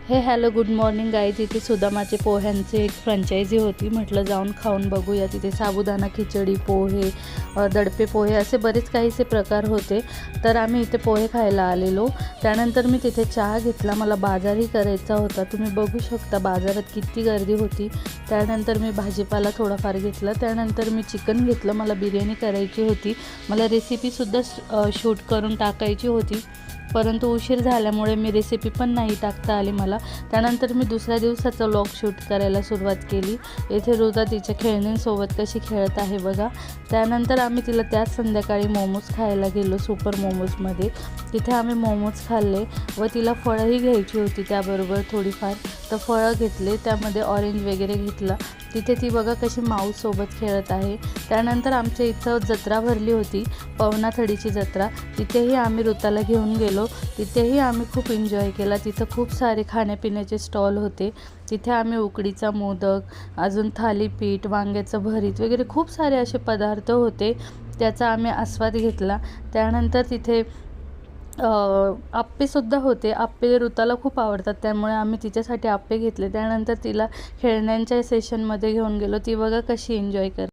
Hello good morning guys. इथे सुदामाचे पोह्यांचे एक फ्रँचायझी होती, म्हटलं जाऊन खाऊन बघूया. तिथे साबुदाणा खिचडी, पोहे, दडपे पोहे असे बरेच काहीसे प्रकार होते. तर आम्ही इथे पोहे खायला आलेलो. त्यानंतर मी तिथे चहा घेतला. मला बाजारही करायचा होता. तुम्ही बघू शकता बाजारात किती गर्दी होती. त्यानंतर मी भाजीपाला थोडाफार घेतला. त्यानंतर मी चिकन घेतलं. मला बिर्याणी करायची होती. मला रेसिपीसुद्धा शूट करून टाकायची होती, परंतु उशीर झाल्यामुळे मी रेसिपी पण नाही टाकता आली मला. त्यानंतर मी दुसऱ्या दिवसाचा व्लॉग शूट करायला सुरुवात केली. येथे रुदा तिच्या खेळण्यांसोबत कशी खेळत आहे बघा. त्यानंतर आम्ही तिला त्याच संध्याकाळी मोमोज खायला गेलो सुपर मोमोजमध्ये. तिथे आम्ही मोमोज खाल्ले व तिला फळंही घ्यायची होती त्याबरोबर थोडीफार. तर फळं घेतले, त्यामध्ये ऑरेंज वगैरे घेतला. तिथे ती बघा कशी माऊससोबत खेळत आहे. त्यानंतर आमच्या इथं जत्रा भरली होती, पवनाथडीची जत्रा. तिथेही आम्ही ऋताला घेऊन गेलो. तिथेही आम्ही खूप एन्जॉय केला. तिथं खूप सारे खाण्यापिण्याचे स्टॉल होते. तिथे आम्ही उकडीचा मोदक, अजून थालीपीठ, वांग्याचं भरीत वगैरे खूप सारे असे पदार्थ होते, त्याचा आम्ही आस्वाद घेतला. त्यानंतर तिथे आप्पेसुद्धा होते. आप्पे ऋताला खूप आवडतात, त्यामुळे आम्ही तिच्यासाठी आप्पे घेतले. त्यानंतर तिला खेळण्यांच्या सेशनमध्ये घेऊन गेलो. ती बघा कशी एन्जॉय करते.